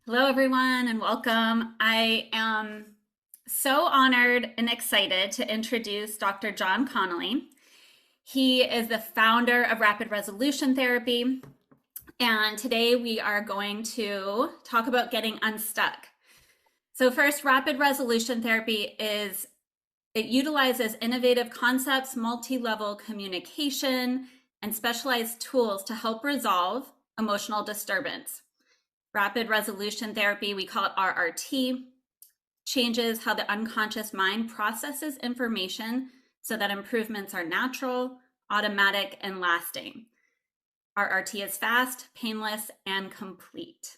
Hello, everyone, and welcome. I am so honored and excited to introduce Dr. Jon Connelly. He is the founder of Rapid Resolution Therapy, and today we are going to talk about getting unstuck. So, first, Rapid Resolution Therapy it utilizes innovative concepts, multi-level communication, and specialized tools to help resolve emotional disturbance. Rapid resolution therapy, we call it RRT, changes how the unconscious mind processes information so that improvements are natural, automatic, and lasting. RRT is fast, painless, and complete.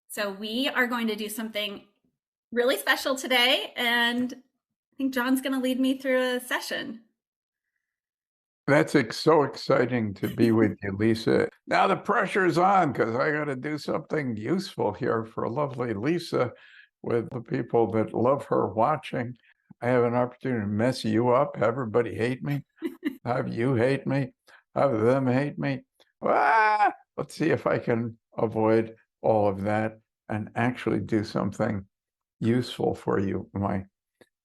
So we are going to do something really special today, and I think Jon's going to lead me through a session. So exciting to be with you, Lisa. Now the pressure's on because I got to do something useful here for lovely Lisa with the people that love her watching. I have an opportunity to mess you up, have everybody hate me, have you hate me, have them hate me. Let's see if I can avoid all of that and actually do something useful for you, my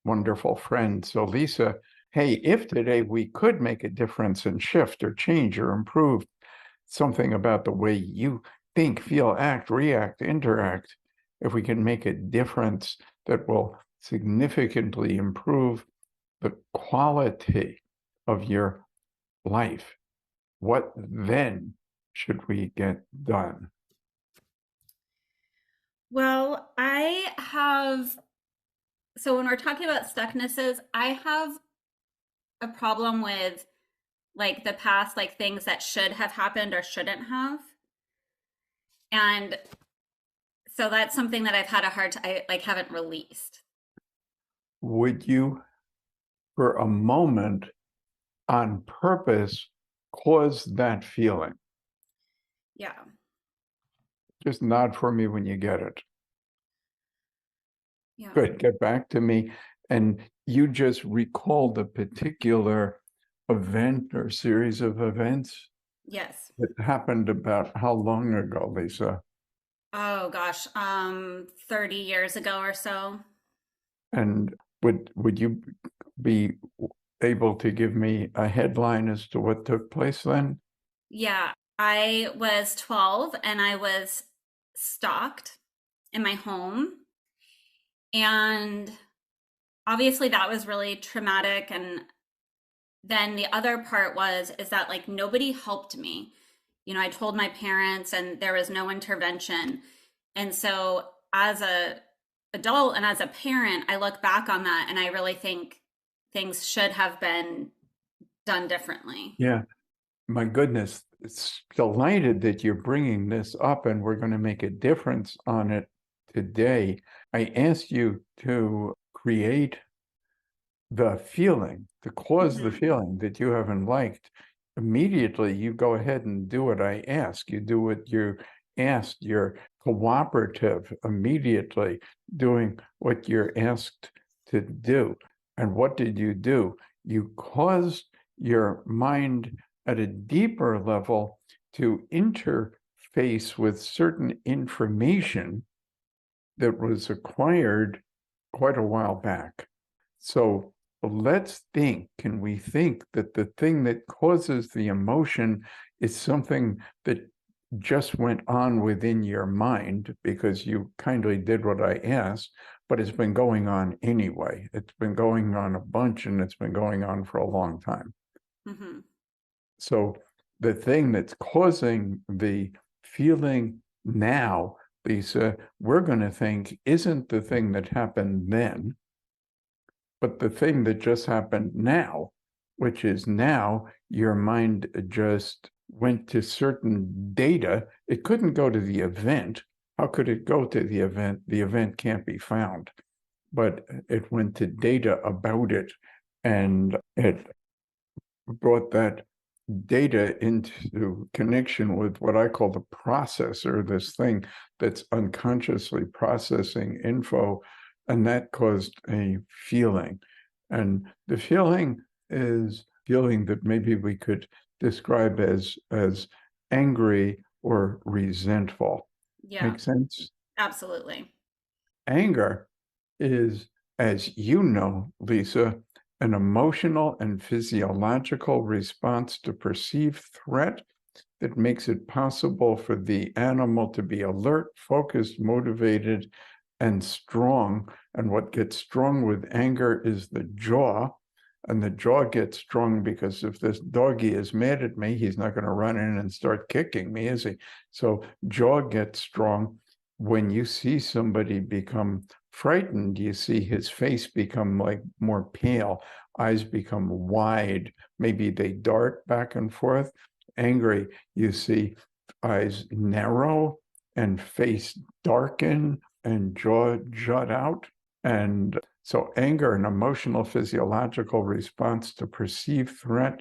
wonderful friend. So, Lisa, hey, if today we could make a difference and shift or change or improve something about the way you think, feel, act, react, interact, if we can make a difference that will significantly improve the quality of your life, what then should we get done? Well, so when we're talking about stucknesses, I have a problem with like the past, like things that should have happened or shouldn't have. And so that's something that I've had a hard time, I like haven't released. Would you, for a moment, on purpose, cause that feeling? Yeah. Just nod for me when you get it. Yeah. Good. Get back to me. And you just recalled a particular event or series of events Yes. that happened about how long ago, Lisa? Oh gosh, 30 years ago or so. And would you be able to give me a headline as to what took place then? Yeah. I was 12 and I was stalked in my home. And obviously that was really traumatic. And then the other part is that like nobody helped me. I told my parents and there was no intervention. And so as a adult and as a parent, I look back on that and I really think things should have been done differently. Yeah. My goodness, it's delighted that you're bringing this up and we're going to make a difference on it today. I asked you to create the feeling, to cause the Mhm. feeling that you haven't liked. Immediately, you go ahead and do what I ask. You do what you asked. You're cooperative immediately, doing what you're asked to do. And what did you do? You caused your mind at a deeper level to interface with certain information that was acquired quite a while back. So let's think, can we think that the thing that causes the emotion is something that just went on within your mind because you kindly did what I asked, but it's been going on anyway. It's been going on a bunch and it's been going on for a long time. Mhm. So the thing that's causing the feeling now, Lisa, we're going to think isn't the thing that happened then, but the thing that just happened now, which is now your mind just went to certain data. It couldn't go to the event. How could it go to the event? The event can't be found, but it went to data about it and it brought that data into connection with what I call the processor, this thing that's unconsciously processing info, and that caused a feeling. And the feeling is feeling that maybe we could describe as angry or resentful. Yeah, Make sense? Absolutely. Anger is, as you know, Lisa, an emotional and physiological response to perceived threat that makes it possible for the animal to be alert, focused, motivated, and strong. And what gets strong with anger is the jaw. And the jaw gets strong because if this doggy is mad at me, he's not going to run in and start kicking me, is he? So jaw gets strong. When you see somebody become frightened, you see his face become like more pale, eyes become wide, maybe they dart back and forth. Angry, you see eyes narrow and face darken and jaw jut out. And so anger, an emotional physiological response to perceived threat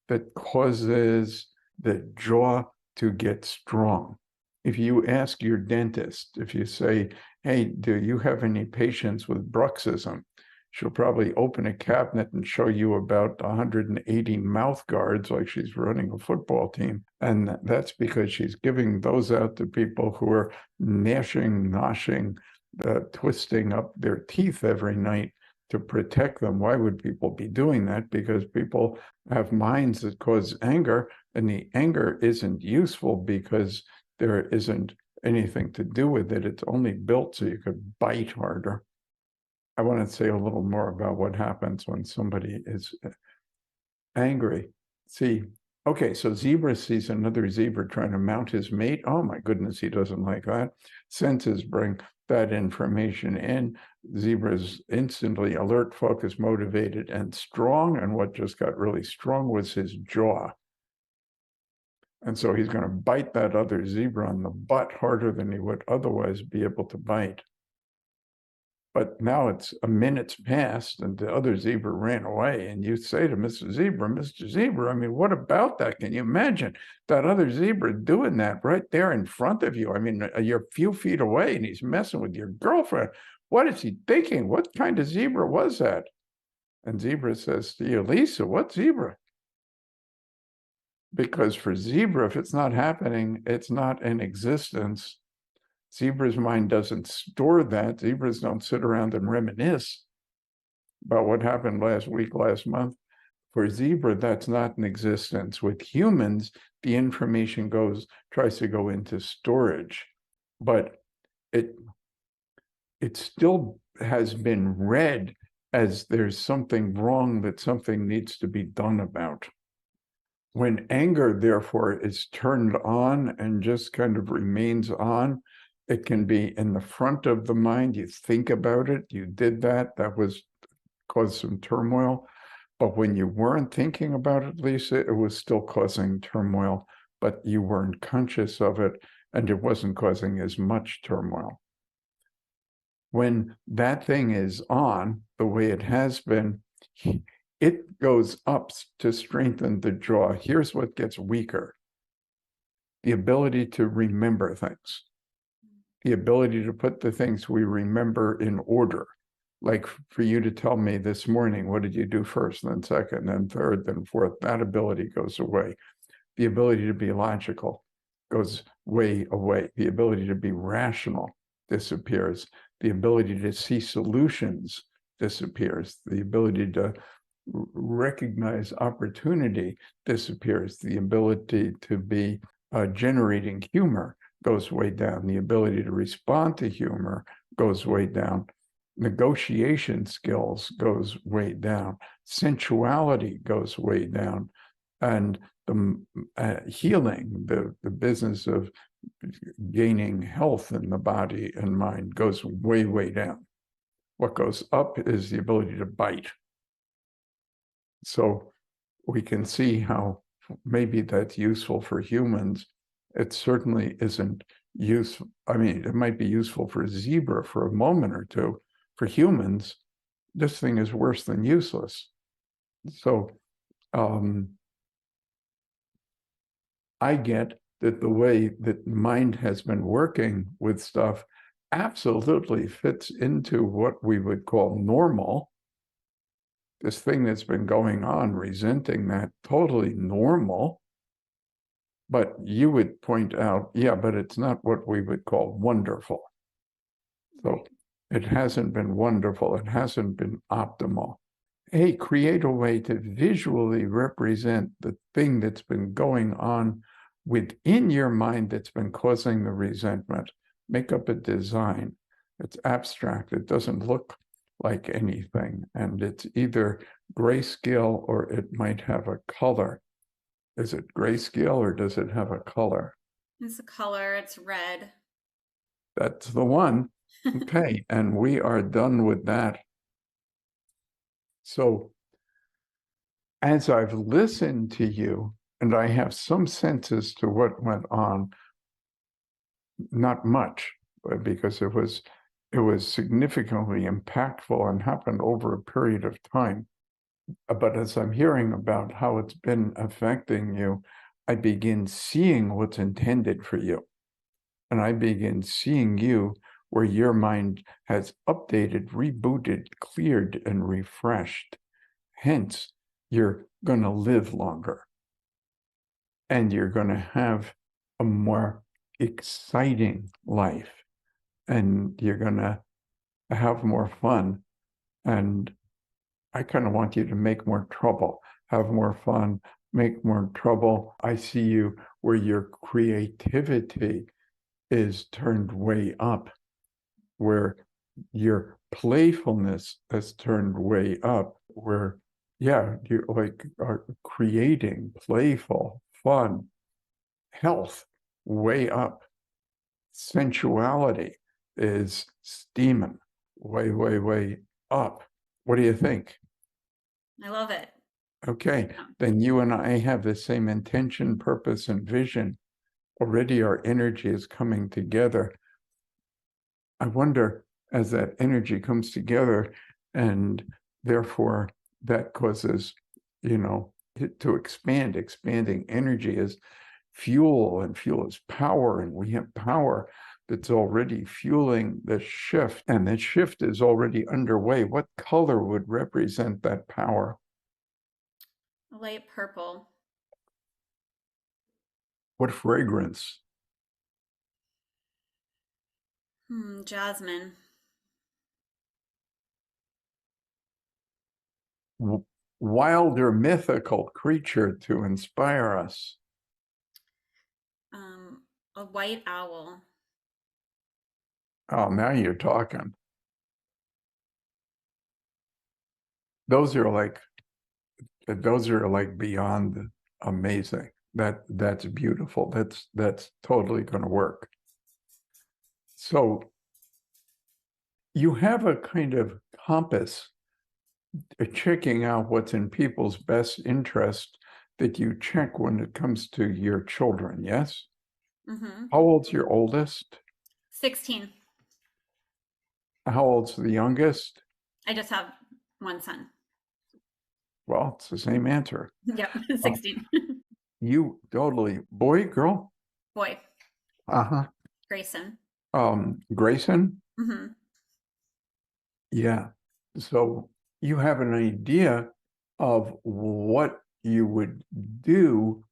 that causes the jaw to get strong. If you ask your dentist, if you say, hey, do you have any patients with bruxism? She'll probably open a cabinet and show you about 180 mouth guards like she's running a football team. And that's because she's giving those out to people who are gnashing, noshing, twisting up their teeth every night to protect them. Why would people be doing that? Because people have minds that cause anger, and the anger isn't useful because there isn't anything to do with it. It's only built so you could bite harder. I want to say a little more about what happens when somebody is angry. See, okay, so zebra sees another zebra trying to mount his mate. Oh my goodness, he doesn't like that. Senses bring that information in. Zebra's instantly alert, focused, motivated, and strong. And what just got really strong was his jaw. And so he's going to bite that other zebra on the butt harder than he would otherwise be able to bite. But now it's a minute's passed and the other zebra ran away. And you say to Mr. Zebra, I mean, what about that? Can you imagine that other zebra doing that right there in front of you? I mean, you're a few feet away and he's messing with your girlfriend. What is he thinking? What kind of zebra was that? And Zebra says to you, Lisa, what zebra? Because for zebra, if it's not happening, it's not in existence. Zebra's mind doesn't store that. Zebras don't sit around and reminisce about what happened last week, last month. For zebra, that's not in existence. With humans, the information tries to go into storage, but it still has been read as there's something wrong that something needs to be done about. When anger, therefore, is turned on and just kind of remains on, it can be in the front of the mind. You think about it, you did that caused some turmoil. But when you weren't thinking about it, Lisa, it was still causing turmoil, but you weren't conscious of it, and it wasn't causing as much turmoil. When that thing is on the way it has been, it goes up to strengthen the jaw. Here's what gets weaker: the ability to remember things, the ability to put the things we remember in order. Like for you to tell me this morning, what did you do first, then second, then third, then fourth? That ability goes away. The ability to be logical goes way away. The ability to be rational disappears. The ability to see solutions disappears. The ability to recognize opportunity disappears. The ability to be generating humor goes way down. The ability to respond to humor goes way down. Negotiation skills goes way down. Sensuality goes way down. And the healing, the business of gaining health in the body and mind goes way, way down. What goes up is the ability to bite. So we can see how maybe that's useful for humans. It certainly isn't useful. I mean, it might be useful for a zebra for a moment or two. For humans, this thing is worse than useless. So I get that the way that mind has been working with stuff absolutely fits into what we would call normal. This thing that's been going on, resenting that, totally normal. But you would point out, yeah, but it's not what we would call wonderful. So it hasn't been wonderful. It hasn't been optimal. Hey, create a way to visually represent the thing that's been going on within your mind that's been causing the resentment. Make up a design. It's abstract. It doesn't look like anything. And it's either grayscale or it might have a color. Is it grayscale or does it have a color? It's a color, it's red. That's the one. Okay. And we are done with that. So as I've listened to you, and I have some sense as to what went on, not much, because it was significantly impactful and happened over a period of time. But as I'm hearing about how it's been affecting you, I begin seeing what's intended for you. And I begin seeing you where your mind has updated, rebooted, cleared, and refreshed. Hence, you're going to live longer. And you're going to have a more exciting life. And you're going to have more fun. And I kind of want you to make more trouble, have more fun, make more trouble. I see you where your creativity is turned way up, where your playfulness has turned way up, where, yeah, you like are creating playful, fun, health way up. Sensuality is steaming way, way, way up. What do you think? I love it. Okay, Yeah. then you and I have the same intention, purpose, and vision. Already our energy is coming together. I wonder, as that energy comes together, and therefore that causes, it to expand. Expanding energy is fuel, and fuel is power, and we have power that's already fueling the shift, and the shift is already underway. What color would represent that power? Light purple. What fragrance? Jasmine. Wilder mythical creature to inspire us. A white owl. Oh, now you're talking. Those are like beyond amazing. That's beautiful. That's totally going to work. So you have a kind of compass, checking out what's in people's best interest that you check when it comes to your children, yes? Mm-hmm. How old's your oldest? 16. How old's the youngest? I just have one son. Well, it's the same answer. Yep, 16. You totally, boy, girl? Boy. Uh-huh. Grayson. Grayson? Mm-hmm. Yeah. So you have an idea of what you would do,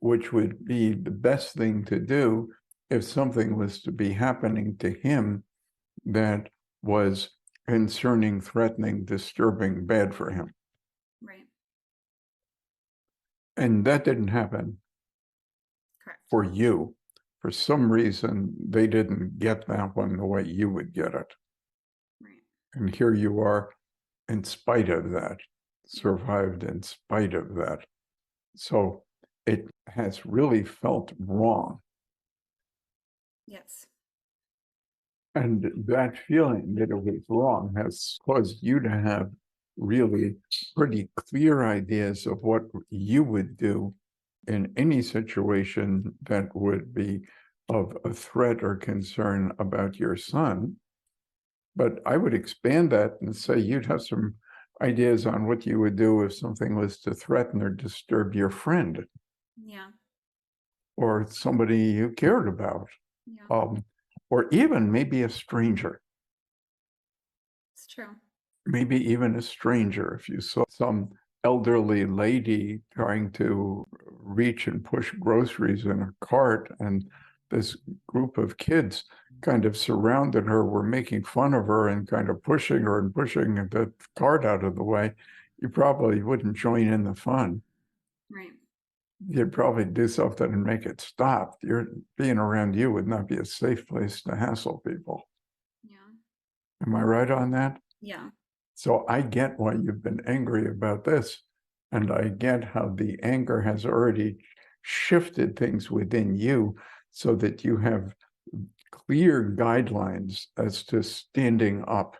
which would be the best thing to do if something was to be happening to him that was concerning, threatening, disturbing, bad for him. Right. And that didn't happen. Correct. For you. For some reason, they didn't get that one the way you would get it. Right. And here you are, in spite of that, survived in spite of that. So it has really felt wrong. Yes. And that feeling that it was wrong has caused you to have really pretty clear ideas of what you would do in any situation that would be of a threat or concern about your son. But I would expand that and say you'd have some ideas on what you would do if something was to threaten or disturb your friend. Yeah. Or somebody you cared about. Yeah. Or even maybe a stranger. It's true. Maybe even a stranger. If you saw some elderly lady trying to reach and push groceries in a cart, and this group of kids kind of surrounded her, were making fun of her and kind of pushing her and pushing the cart out of the way, you probably wouldn't join in the fun. Right. You'd probably do something and make it stop. Being around you would not be a safe place to hassle people. Yeah. Am I right on that? Yeah. So I get why you've been angry about this. And I get how the anger has already shifted things within you so that you have clear guidelines as to standing up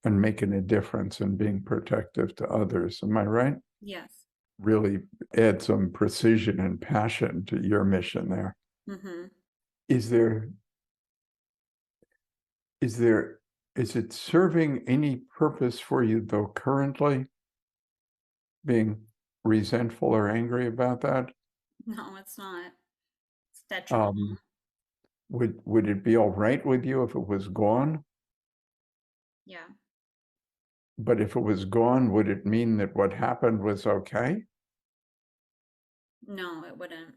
and making a difference and being protective to others. Am I right? Yes. Really add some precision and passion to your mission there. Mm-hmm. Is there, is there, is it serving any purpose for you though currently, being resentful or angry about that? No, it's not. It's detrimental. Um, would it be all right with you if it was gone? Yeah. But if it was gone, would it mean that what happened was okay? No, it wouldn't.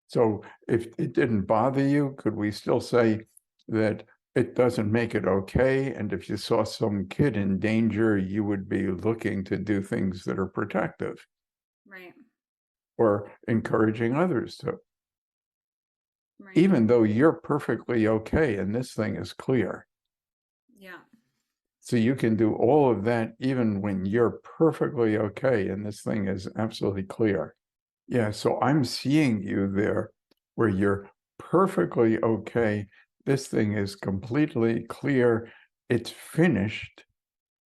So if it didn't bother you, could we still say that it doesn't make it okay? And if you saw some kid in danger, you would be looking to do things that are protective Right. or encouraging others to, Right. even though you're perfectly okay and this thing is clear. Yeah. So you can do all of that even when you're perfectly okay and this thing is absolutely clear. Yeah, so I'm seeing you there where you're perfectly okay. This thing is completely clear. It's finished.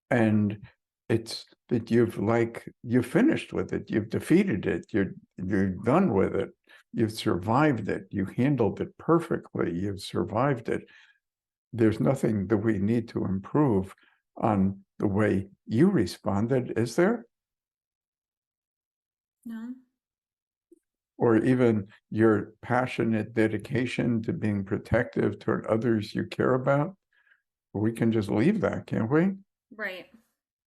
And it's that you've finished with it. You've defeated it. You're done with it. You've survived it. You handled it perfectly. You've survived it. There's nothing that we need to improve on the way you responded, is there? No. Or even your passionate dedication to being protective toward others you care about? We can just leave that, can't we? Right.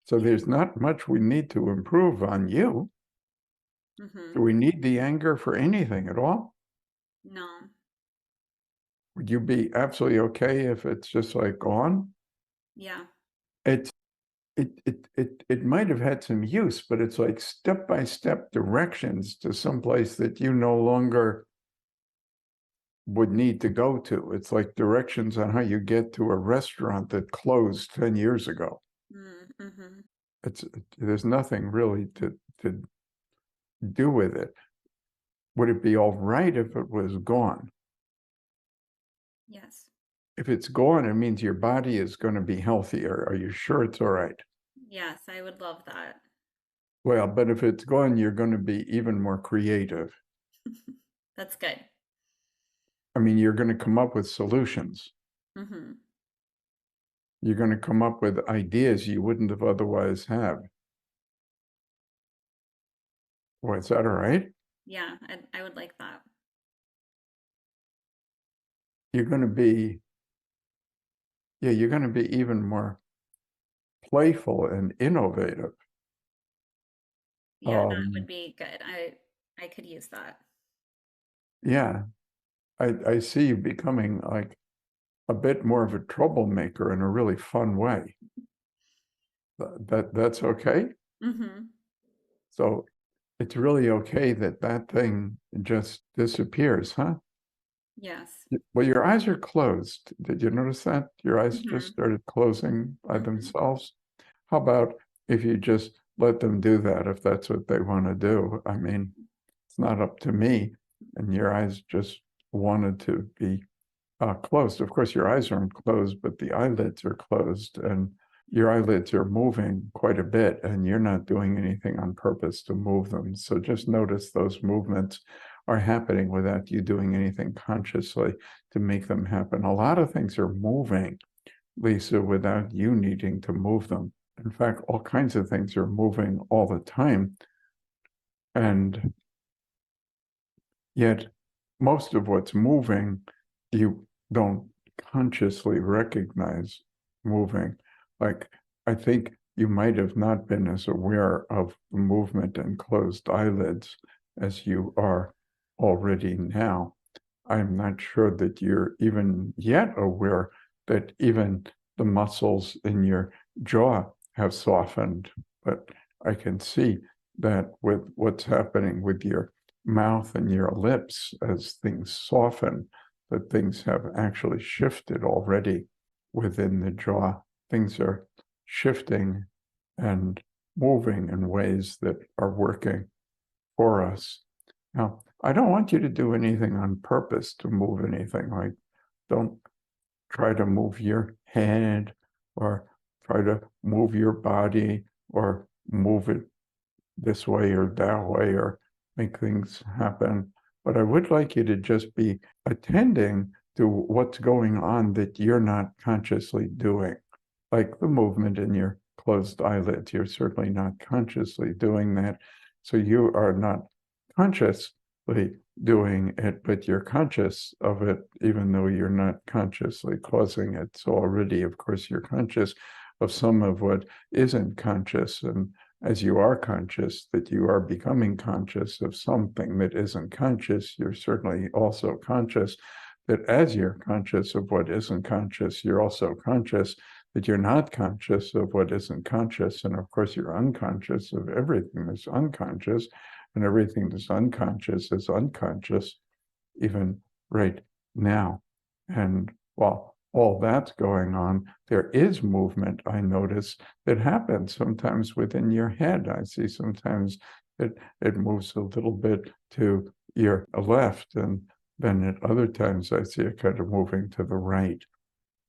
So there's not much we need to improve on you. Mm-hmm. Do we need the anger for anything at all? No. Would you be absolutely okay if it's just like gone? Yeah. It's it might have had some use, but it's like step-by-step directions to someplace that you no longer would need to go to. It's like directions on how you get to a restaurant that closed 10 years ago. Mm-hmm. There's nothing really to do with it. Would it be all right if it was gone? Yes. If it's gone, it means your body is going to be healthier. Are you sure it's all right? Yes, I would love that. Well, but if it's gone, you're going to be even more creative. That's good. I mean, you're going to come up with solutions. Mm-hmm. You're going to come up with ideas you wouldn't have otherwise had. Well, is that all right? Yeah, I would like that. You're going to be, yeah, you're going to be even more playful and innovative. Yeah, that would Um, be good. I could use that. yeah, I see you becoming like a bit more of a troublemaker in a really fun way. That's okay. Mm-hmm. So it's really okay that that thing just disappears, huh? Yes. Well, your eyes are closed. Did you notice that? Your eyes just Mm-hmm. started closing by Mm-hmm. themselves. How about if you just let them do that, if that's what they want to do? I mean, it's not up to me. And your eyes just wanted to be closed. Of course, your eyes aren't closed, but the eyelids are closed, and your eyelids are moving quite a bit, and you're not doing anything on purpose to move them. So just notice those movements are happening without you doing anything consciously to make them happen. A lot of things are moving, Lisa, without you needing to move them. In fact, all kinds of things are moving all the time. And yet, most of what's moving, you don't consciously recognize moving. Like, I think you might have not been as aware of the movement and closed eyelids as you are already now. I'm not sure that you're even yet aware that even the muscles in your jaw have softened, but I can see that with what's happening with your mouth and your lips as things soften, that things have actually shifted already within the jaw. Things are shifting and moving in ways that are working for us. Now, I don't want you to do anything on purpose to move anything. Like, don't try to move your head or try to move your body or move it this way or that way or make things happen. But I would like you to just be attending to what's going on that you're not consciously doing, like the movement in your closed eyelids. You're certainly not consciously doing that. So you are not consciously doing it, but you're conscious of it, even though you're not consciously causing it. So already, of course, you're conscious of some of what isn't conscious. And as you are conscious, that you are becoming conscious of something that isn't conscious, you're certainly also conscious that as you're conscious of what isn't conscious, you're also conscious that you're not conscious of what isn't conscious. And of course, you're unconscious of everything that's unconscious, and everything that's unconscious is unconscious, even right now. And while all that's going on, there is movement, I notice, that happens sometimes within your head. I see sometimes it moves a little bit to your left, and then at other times I see it kind of moving to the right.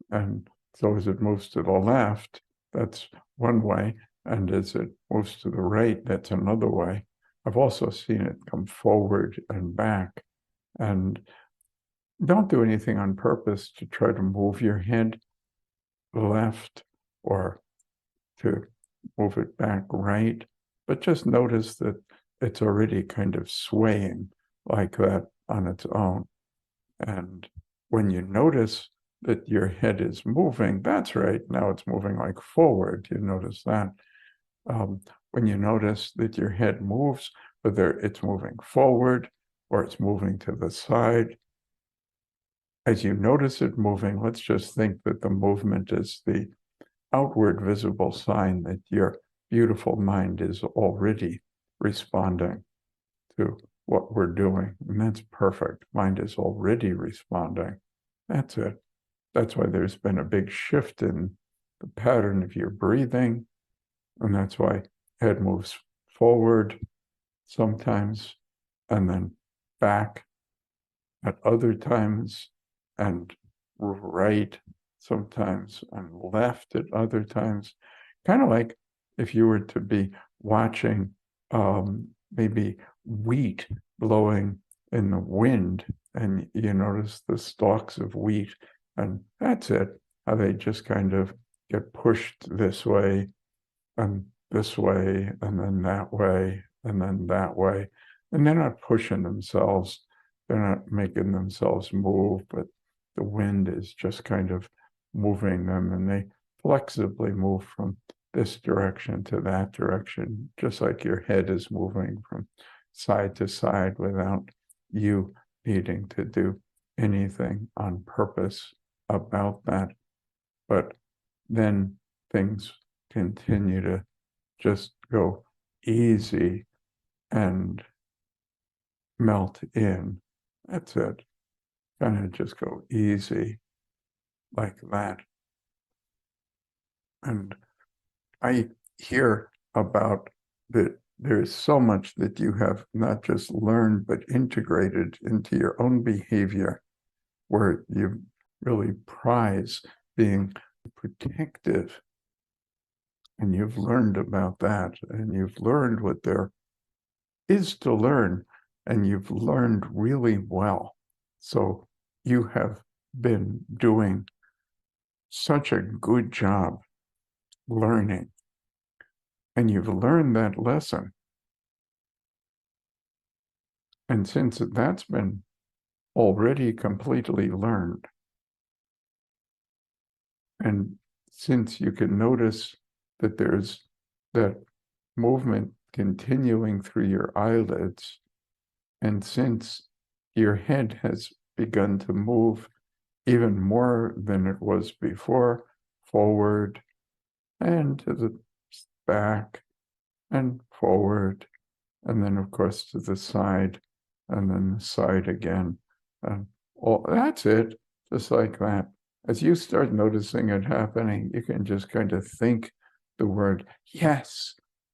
And so as it moves to the left, that's one way. And as it moves to the right, that's another way. I've also seen it come forward and back. And don't do anything on purpose to try to move your head left or to move it back right, but just notice that it's already kind of swaying like that on its own. And when you notice that your head is moving, that's right, now it's moving like forward. You notice that. When you notice that your head moves, whether it's moving forward or it's moving to the side, as you notice it moving, let's just think that the movement is the outward visible sign that your beautiful mind is already responding to what we're doing. And that's perfect. Mind is already responding. That's it. That's why there's been a big shift in the pattern of your breathing. And that's why head moves forward sometimes and then back at other times, and right sometimes and left at other times. Kind of like if you were to be watching maybe wheat blowing in the wind, and you notice the stalks of wheat, and that's it, how they just kind of get pushed this way and this way, and then that way, and then that way. And they're not pushing themselves, they're not making themselves move, but the wind is just kind of moving them, and they flexibly move from this direction to that direction, just like your head is moving from side to side without you needing to do anything on purpose about that. But then things continue to just go easy and melt in. That's it. Kind of just go easy like that. And I hear about that there's so much that you have not just learned, but integrated into your own behavior, where you really prize being protective. And you've learned about that, and you've learned what there is to learn, and you've learned really well. So you have been doing such a good job learning, and you've learned that lesson. And since that's been already completely learned, and since you can notice that there's that movement continuing through your eyelids, and since your head has begun to move even more than it was before, forward and to the back and forward, and then of course to the side, and then the side again. And all that's it, just like that. As you start noticing it happening, you can just kind of think the word yes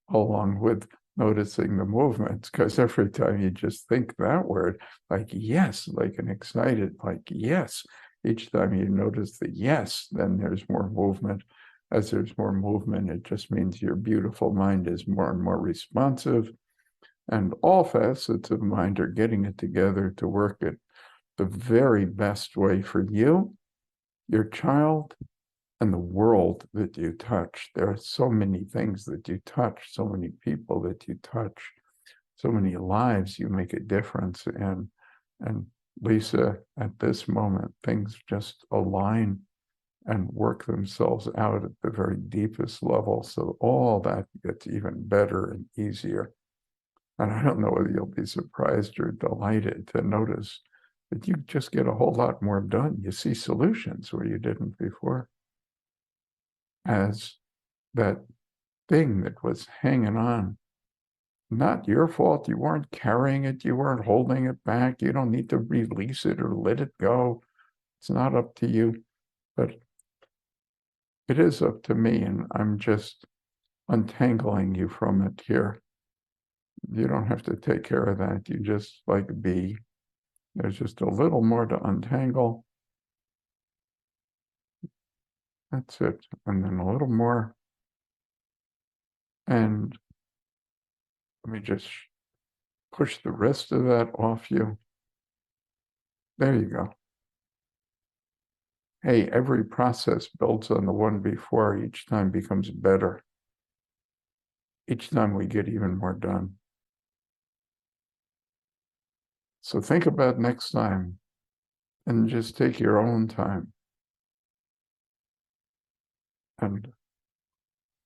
along with noticing the movements, because every time you just think that word, like yes, like an excited, like yes, each time you notice the yes, then there's more movement. As there's more movement, it just means your beautiful mind is more and more responsive, and all facets of mind are getting it together to work it the very best way for you, your child, and the world that you touch. There are so many things that you touch, so many people that you touch, so many lives you make a difference in. And Lisa, at this moment, things just align and work themselves out at the very deepest level. So all that gets even better and easier. And I don't know whether you'll be surprised or delighted to notice that you just get a whole lot more done. You see solutions where you didn't before. As that thing that was hanging on, not your fault. You weren't carrying it. You weren't holding it back. You don't need to release it or let it go. It's not up to you, but it is up to me. And I'm just untangling you from it here. You don't have to take care of that. You just like be. There's just a little more to untangle. That's it. And then a little more. And let me just push the rest of that off you. There you go. Hey, every process builds on the one before. Each time becomes better. Each time we get even more done. So think about next time and just take your own time. And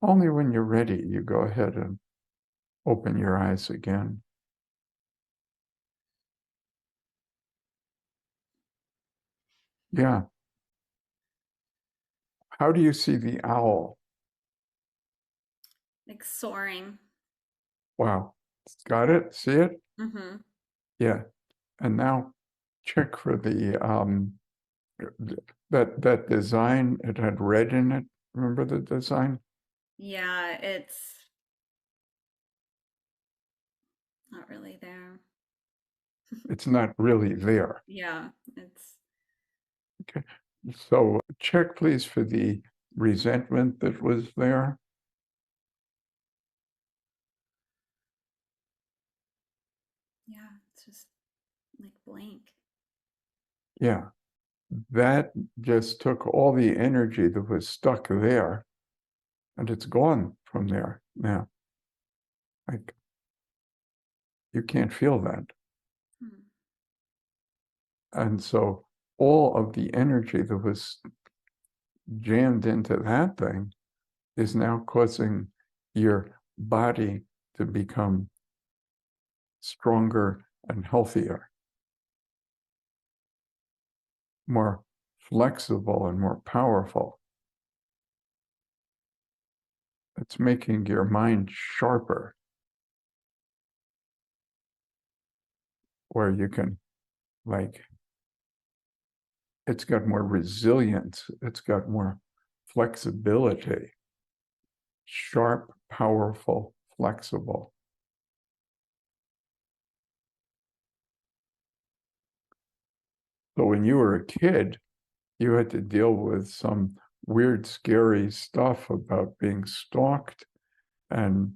only when you're ready, you go ahead and open your eyes again. Yeah. How do you see the owl? Like soaring. Wow. Got it? See it? Mm-hmm. Yeah. And now check for the that design. It had red in it. Remember the design? Yeah, it's not really there. It's not really there. Yeah, it's Okay. So check please for the resentment that was there. yeah, it's just like blank. Yeah. That just took all the energy that was stuck there and it's gone from there now. Like you can't feel that. Hmm. And so all of the energy that was jammed into that thing is now causing your body to become stronger and healthier, more flexible and more powerful. It's making your mind sharper, where you can, like, it's got more resilience, it's got more flexibility, sharp, powerful, flexible. So when you were a kid, you had to deal with some weird, scary stuff about being stalked, and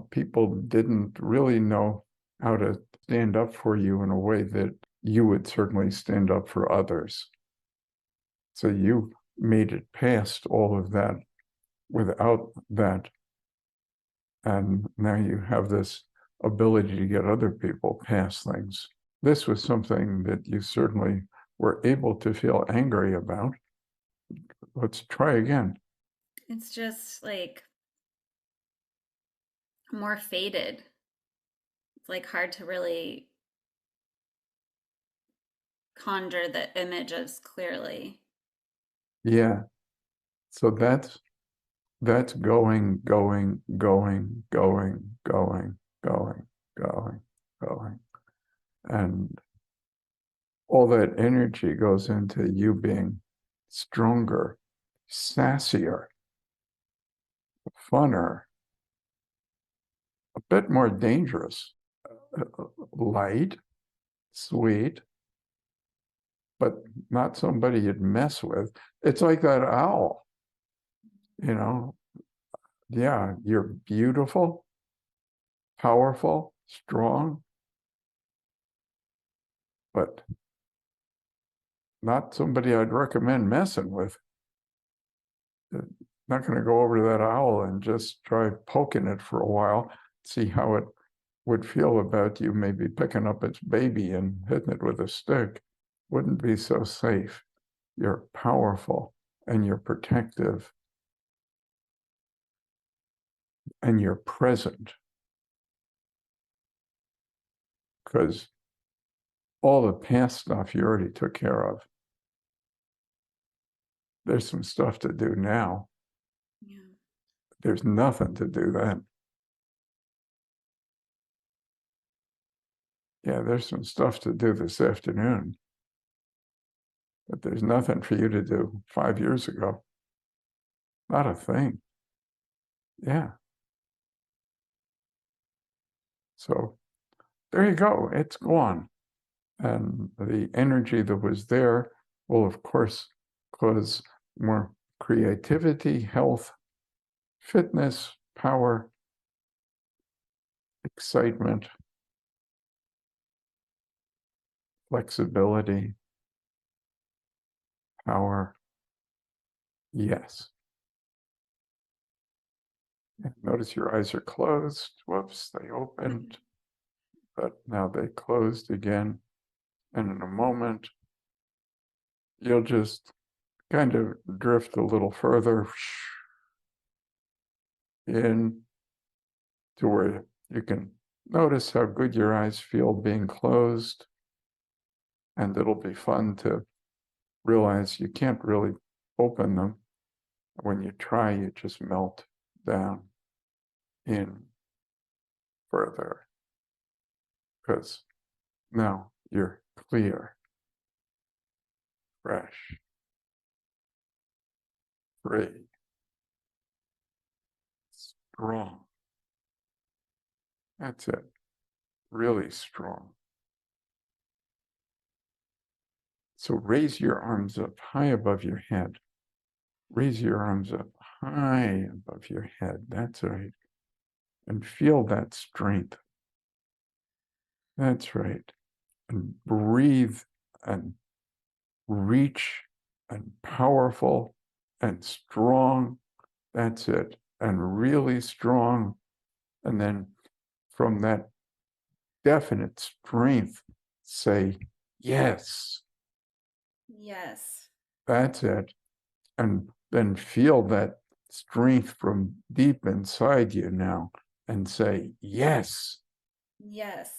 people didn't really know how to stand up for you in a way that you would certainly stand up for others. So you made it past all of that without that. And now you have this ability to get other people past things. This was something that you certainly were able to feel angry about. Let's try again. It's just like more faded. It's like hard to really conjure the images clearly. Yeah. So that's going, going, going, going, going, going, going, going. And all that energy goes into you being stronger, sassier, funner, a bit more dangerous, light, sweet, but not somebody you'd mess with. It's like that owl, you know. Yeah, you're beautiful, powerful, strong, but not somebody I'd recommend messing with. Not going to go over to that owl and just try poking it for a while, see how it would feel about you maybe picking up its baby and hitting it with a stick. Wouldn't be so safe. You're powerful and you're protective and you're present, because all the past stuff you already took care of. There's some stuff to do now. Yeah. There's nothing to do then. Yeah, there's some stuff to do this afternoon, but there's nothing for you to do 5 years ago. Not a thing. Yeah. So there you go. It's gone. And the energy that was there will, of course, cause more creativity, health, fitness, power, excitement, flexibility, power. Yes. And notice your eyes are closed. Whoops, they opened, but now they closed again. And in a moment, you'll just kind of drift a little further in to where you can notice how good your eyes feel being closed. And it'll be fun to realize you can't really open them. When you try, you just melt down in further, because now you're clear, fresh, free, strong. That's it. Really strong. So raise your arms up high above your head. Raise your arms up high above your head. That's right. And feel that strength. That's right. And breathe and reach and powerful and strong. That's it. And really strong. And then from that definite strength, say, yes. Yes. That's it. And then feel that strength from deep inside you now and say, yes. Yes.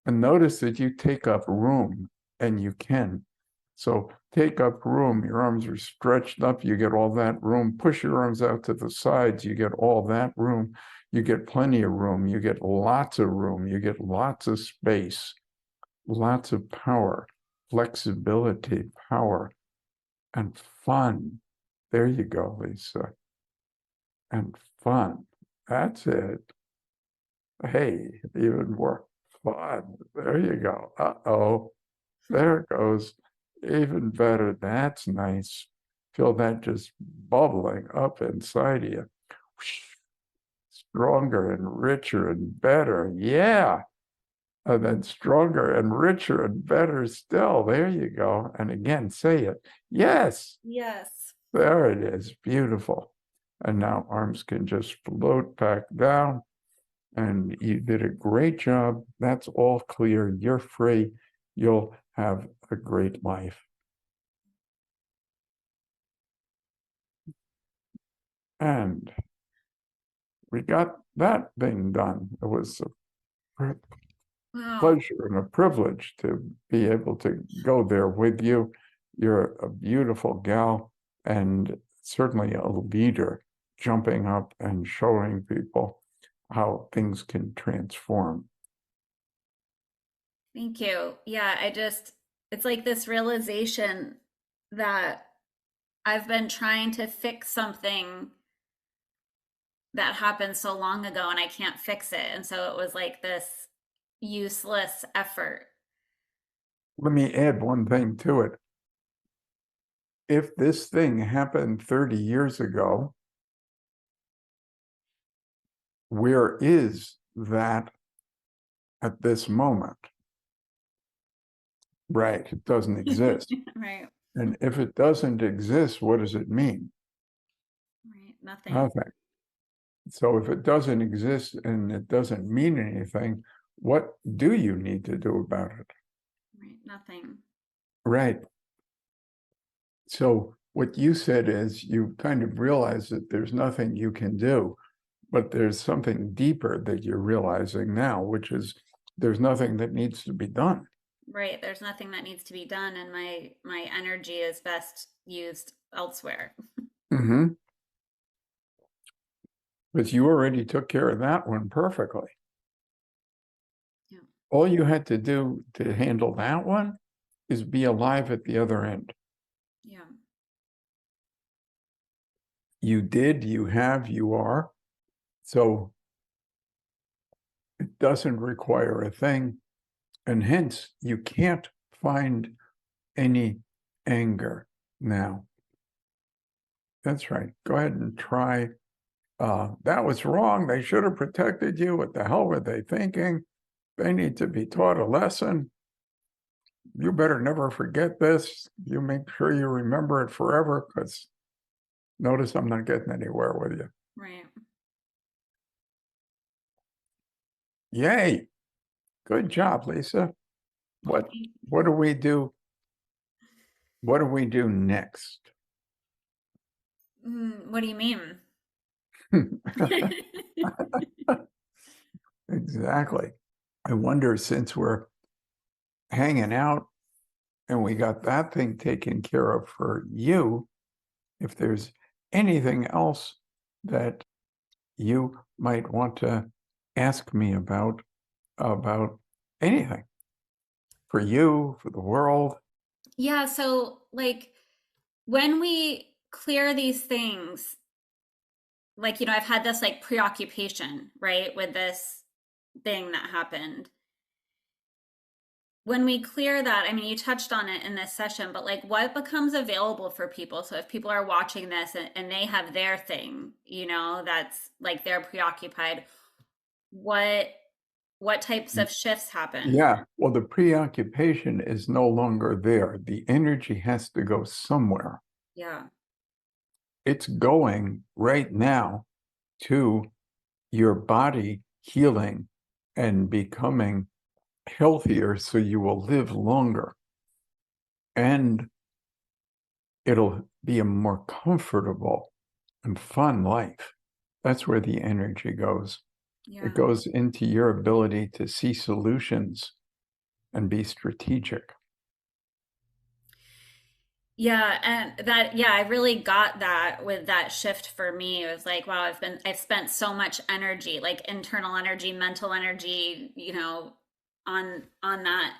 And notice that you take up room, and you can. So take up room. Your arms are stretched up. You get all that room. Push your arms out to the sides. You get all that room. You get plenty of room. You get lots of room. You get lots of space, lots of power, flexibility, power, and fun. There you go, Lisa. And fun. That's it. Hey, even more fun. There you go. Uh-oh. There it goes. Even better. That's nice. Feel that just bubbling up inside of you. Stronger and richer and better. Yeah. And then stronger and richer and better still. There you go. And again, say it. Yes. Yes. There it is. Beautiful. And now arms can just float back down. And you did a great job. That's all clear. You're free. You'll have a great life. And we got that thing done. It was Wow. pleasure and a privilege to be able to go there with you. You're a beautiful gal and certainly a leader, jumping up and showing people how things can transform. Thank you. Yeah, it's like this realization that I've been trying to fix something that happened so long ago and I can't fix it. And so it was like this useless effort. Let me add one thing to it. If this thing happened 30 years ago, where is that at this moment? Right, it doesn't exist. Right. And if it doesn't exist, what does it mean? Right. Nothing. Nothing. So if it doesn't exist and it doesn't mean anything, what do you need to do about it? Right. Nothing. Right. So what you said is you kind of realize that there's nothing you can do, but there's something deeper that you're realizing now, which is there's nothing that needs to be done. Right. There's nothing that needs to be done and my energy is best used elsewhere. Mm-hmm. But you already took care of that one perfectly. Yeah. All you had to do to handle that one is be alive at the other end. Yeah. You did, you have, you are. So it doesn't require a thing. And hence, you can't find any anger now. That's right. Go ahead and try. That was wrong. They should have protected you. What the hell were they thinking? They need to be taught a lesson. You better never forget this. You make sure you remember it forever, because notice I'm not getting anywhere with you. Right. Yay. Good job, Lisa. Well, What what do we do? What do we do next? what do you mean? Exactly. I wonder, since we're hanging out and we got that thing taken care of for you, if there's anything else that you might want to ask me about anything for you, for the world. Yeah, so like when we clear these things, like, I've had this like preoccupation, right, with this thing that happened. When we clear that, I mean, you touched on it in this session, but like what becomes available for people? So if people are watching this and they have their thing, that's like they're preoccupied, what what types of shifts happen? Yeah, well, the preoccupation is no longer there. The energy has to go somewhere. Yeah. It's going right now to your body healing and becoming healthier so you will live longer. And it'll be a more comfortable and fun life. That's where the energy goes. It Yeah. goes into your ability to see solutions and be strategic. Yeah, and yeah, I really got that with that shift for me. It was like, wow, I've spent so much energy, like internal energy, mental energy, on that.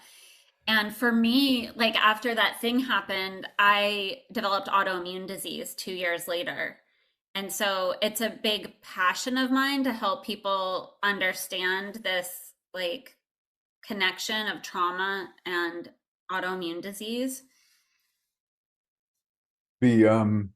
And for me, like after that thing happened, I developed autoimmune disease 2 years later. And so it's a big passion of mine to help people understand this like connection of trauma and autoimmune disease. The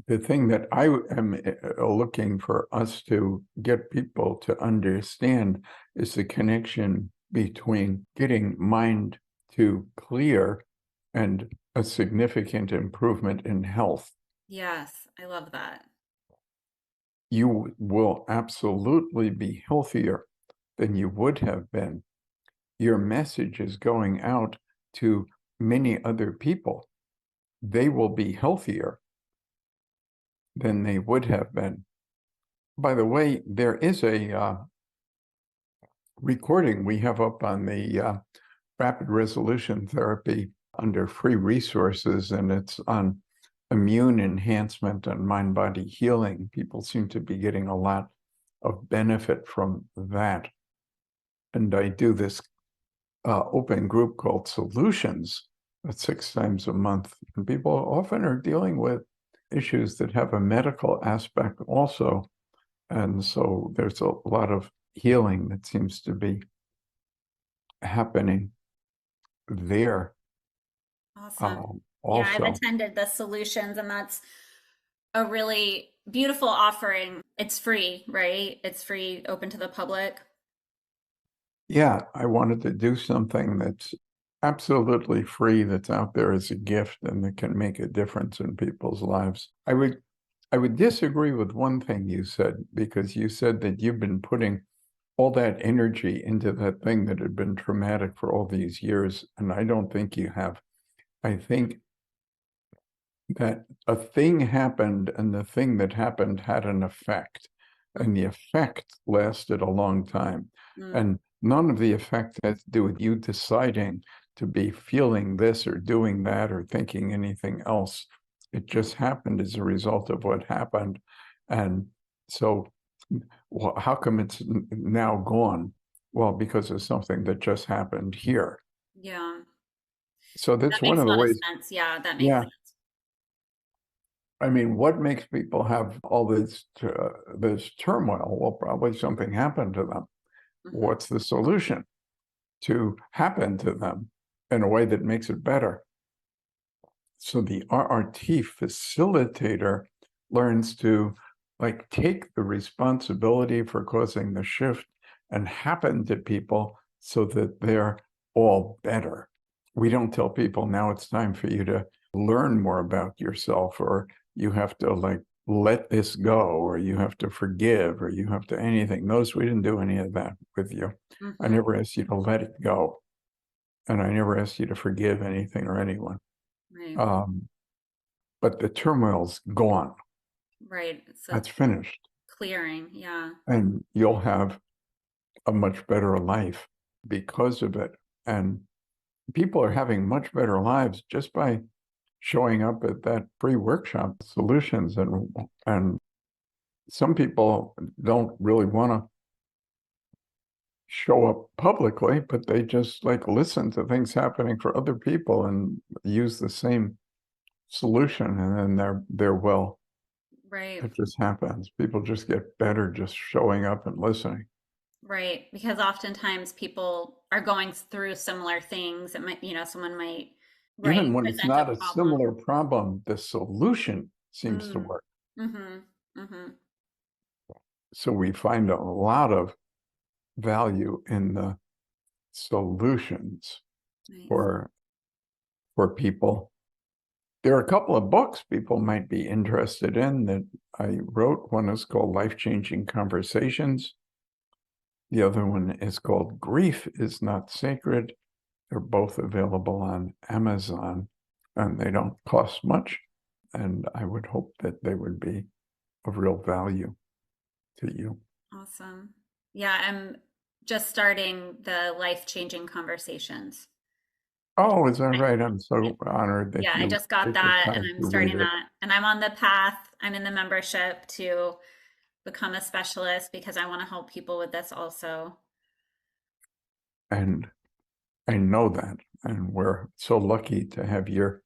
the thing that I am looking for us to get people to understand is the connection between getting mind to clear and a significant improvement in health. Yes, I love that. You will absolutely be healthier than you would have been. Your message is going out to many other people. They will be healthier than they would have been. By the way, there is recording we have up on the rapid resolution therapy under free resources, and it's on immune enhancement and mind-body healing. People seem to be getting a lot of benefit from that. And I do this open group called Solutions 6 times a month. And people often are dealing with issues that have a medical aspect also. And so there's a lot of healing that seems to be happening there Awesome. Yeah, I've also. attended the solutions, and that's a really beautiful offering. It's free, right? It's free, open to the public. Yeah, I wanted to do something that's absolutely free, that's out there as a gift and that can make a difference in people's lives. I would disagree with one thing you said, because you said that you've been putting all that energy into that thing that had been traumatic for all these years, and I don't think you have. I think that a thing happened, and the thing that happened had an effect, and the effect lasted a long time. Mm-hmm. And none of the effect has to do with you deciding to be feeling this or doing that or thinking anything else. It just happened as a result of what happened. And so, well, how come it's now gone? Well, because of something that just happened here. Yeah, So that that's one makes of a the lot of ways. sense. Yeah, that makes Yeah. sense. I mean, what makes people have all this turmoil? Well, probably something happened to them. Hmm. What's the solution? To happen to them in a way that makes it better. So the RRT facilitator learns to like take the responsibility for causing the shift and happen to people so that they're all better. We don't tell people now it's time for you to learn more about yourself, or you have to like let this go, or you have to forgive, or you have to anything. Notice we didn't do any of that with you. I Hmm. never asked you to let it go, and I never asked you to forgive anything or anyone. Right, Um, but the turmoil's gone. right. It's a That's finished. clearing. Yeah, And you'll have a much better life because of it. And people are having much better lives just by showing up at that free workshop solutions. And some people don't really want to show up publicly, but they just like listen to things happening for other people and use the same solution, and then they're well. right, It just happens. People just get better just showing up and listening. right. Because oftentimes people are going through similar things. It might, someone might, right, Even when it's present a not a problem. similar problem, the solution seems to Mm. work. Mm-hmm. Mm-hmm. So we find a lot of value in the solutions Nice. for people. There are a couple of books people might be interested in that I wrote. One is called Life-Changing Conversations. The other one is called Grief is Not Sacred. They're both available on Amazon, and they don't cost much. And I would hope that they would be of real value to you. Awesome. Yeah, I'm just starting the life-changing conversations. Oh, is that I, right? I'm so honored that yeah, I you just got take the that and time I'm to read starting it. that. And I'm on the path, I'm in the membership to become a specialist because I want to help people with this also. And I know that. And we're so lucky to have your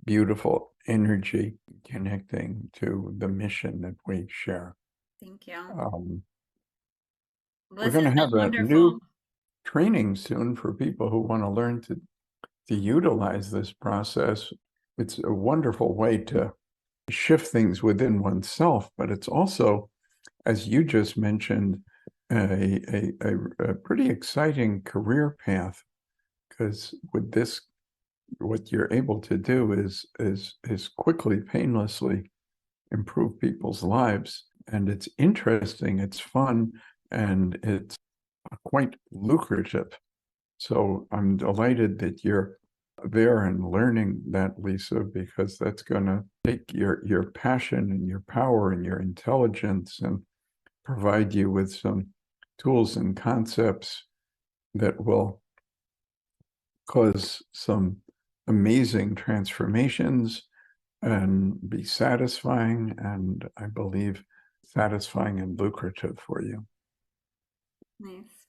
beautiful energy connecting to the mission that we share. Thank you. Um, we're This going has to have been a wonderful. new training soon for people who want to learn to utilize this process. It's a wonderful way to shift things within oneself, but it's also, as you just mentioned, a pretty exciting career path, because with this, what you're able to do is quickly, painlessly improve people's lives. And it's interesting, it's fun, and it's quite lucrative. So I'm delighted that you're there and learning that, Lisa, because that's going to take your passion and your power and your intelligence and provide you with some tools and concepts that will cause some amazing transformations and be satisfying, and I believe satisfying and lucrative for you. Nice.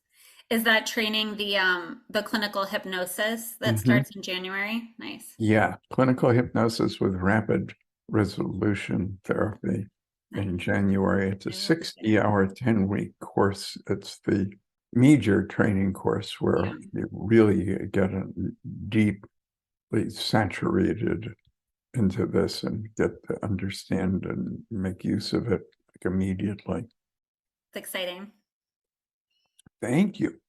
Is that training the clinical hypnosis that Mhm. starts in January? Nice. Yeah, clinical hypnosis with rapid resolution therapy Nice. in January. It's a I will be there. 60-hour, 10-week course. It's the major training course Yeah. where you really get deeply saturated into this and get to understand and make use of it like immediately. It's exciting. Thank you.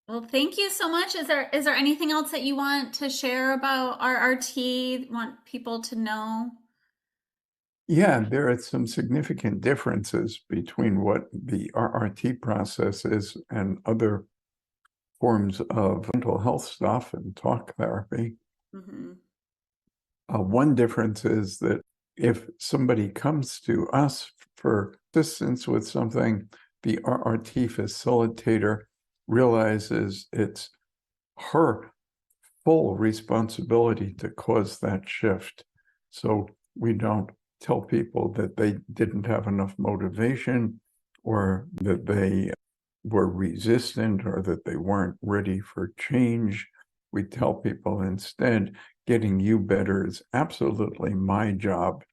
Well, thank you so much. Is there anything else that you want to share about RRT? Want people to know? Yeah, there are some significant differences between what the RRT process is and other forms of mental health stuff and talk therapy. Hmm. One difference is that if somebody comes to us for assistance with something, the RRT facilitator realizes it's her full responsibility to cause that shift. So we don't tell people that they didn't have enough motivation or that they were resistant or that they weren't ready for change. We tell people instead, getting you better is absolutely my job.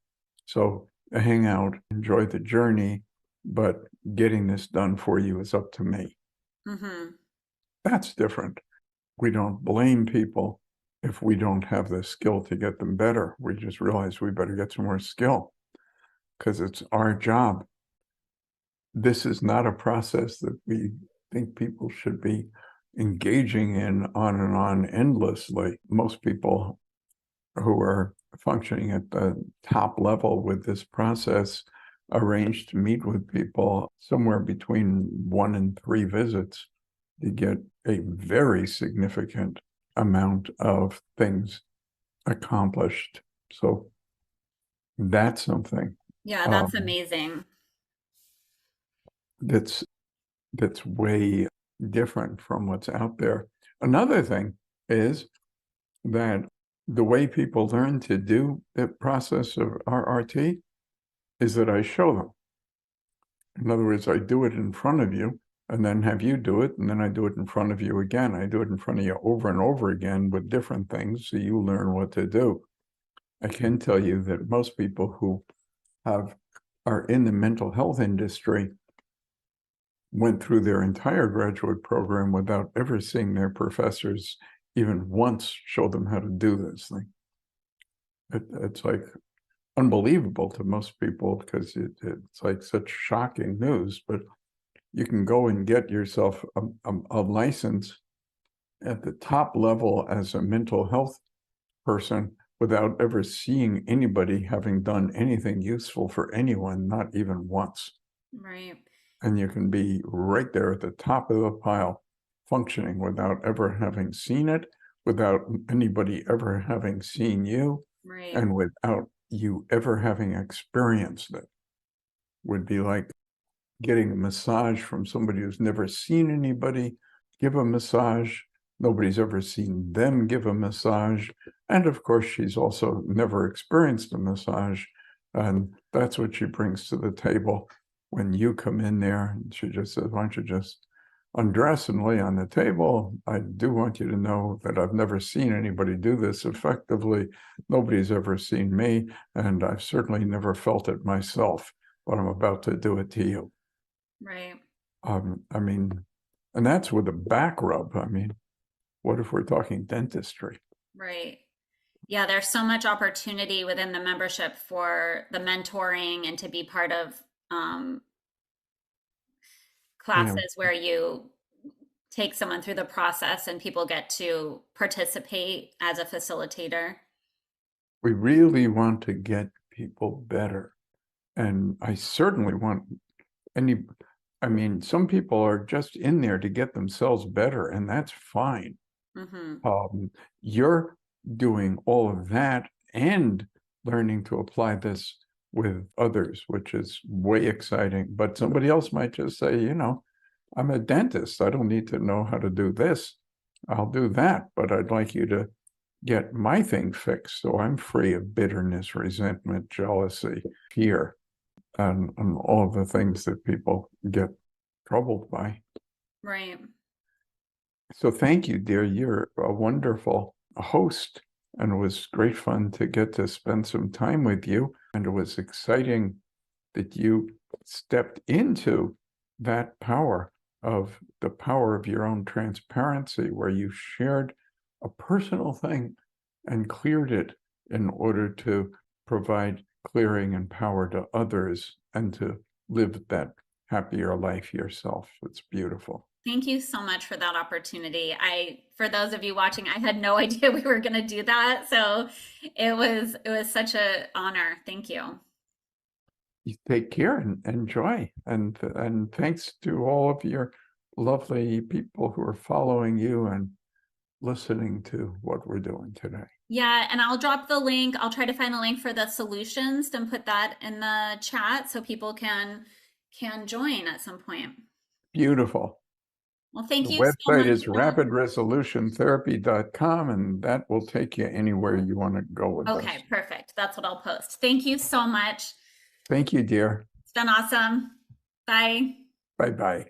So hang out, enjoy the journey, but getting this done for you is up to me. Hmm. That's different. We don't blame people if we don't have the skill to get them better. We just realize we better get some more skill because it's our job. This is not a process that we think people should be engaging in on and on endlessly. Most people who are functioning at the top level with this process arrange to meet with people somewhere between 1 and 3 visits to get a very significant amount of things accomplished. So that's something Yeah, that's um, amazing. that's that's way different from what's out there. Another thing is that the way people learn to do the process of RRT is that I show them. In other words, I do it in front of you and then have you do it, and then I do it in front of you again. I do it in front of you over and over again with different things so you learn what to do. I can tell you that most people who have are in the mental health industry went through their entire graduate program without ever seeing their professors even once show them how to do this thing. It's like unbelievable to most people because it's like such shocking news, but you can go and get yourself a license at the top level as a mental health person without ever seeing anybody having done anything useful for anyone, not even once. Right. And you can be right there at the top of the pile, functioning without ever having seen it, without anybody ever having seen you, Right. and without you ever having experienced it. Would be like getting a massage from somebody who's never seen anybody give a massage. Nobody's ever seen them give a massage. And of course, she's also never experienced a massage. And that's what she brings to the table. When you come in there, she just says, why don't you just undress and lay on the table? I do want you to know that I've never seen anybody do this effectively. Nobody's ever seen me, and I've certainly never felt it myself, but I'm about to do it to you. Right. I mean, and that's with a back rub. I mean, what if we're talking dentistry? Right. Yeah, there's so much opportunity within the membership for the mentoring and to be part of You know, classes where you take someone through the process and people get to participate as a facilitator. we really want to get people better. And I certainly want any, I mean, some people are just in there to get themselves better, and that's fine. Hmm. You're doing all of that and learning to apply this with others, which is way exciting. But somebody else might just say, I'm a dentist. I don't need to know how to do this. I'll do that, but I'd like you to get my thing fixed so I'm free of bitterness, resentment, jealousy, fear, and all the things that people get troubled by. Right. So thank you, dear. You're a wonderful host, and it was great fun to get to spend some time with you. And it was exciting that you stepped into that power of the power of your own transparency, where you shared a personal thing and cleared it in order to provide clearing and power to others and to live that happier life yourself. It's beautiful. Thank you so much for that opportunity. For those of you watching, I had no idea we were going to do that. So it was such an honor. Thank you. You take care and enjoy. And thanks to all of your lovely people who are following you and listening to what we're doing today. Yeah, and I'll drop the link. I'll try to find the link for the solutions and put that in the chat so people can join at some point. Beautiful. Well, thank The you so website much. is rapidresolutiontherapy.com, and that will take you anywhere you want to go with us. Okay, perfect. That's what I'll post. Thank you so much. Thank you, dear. It's been awesome. Bye. Bye-bye.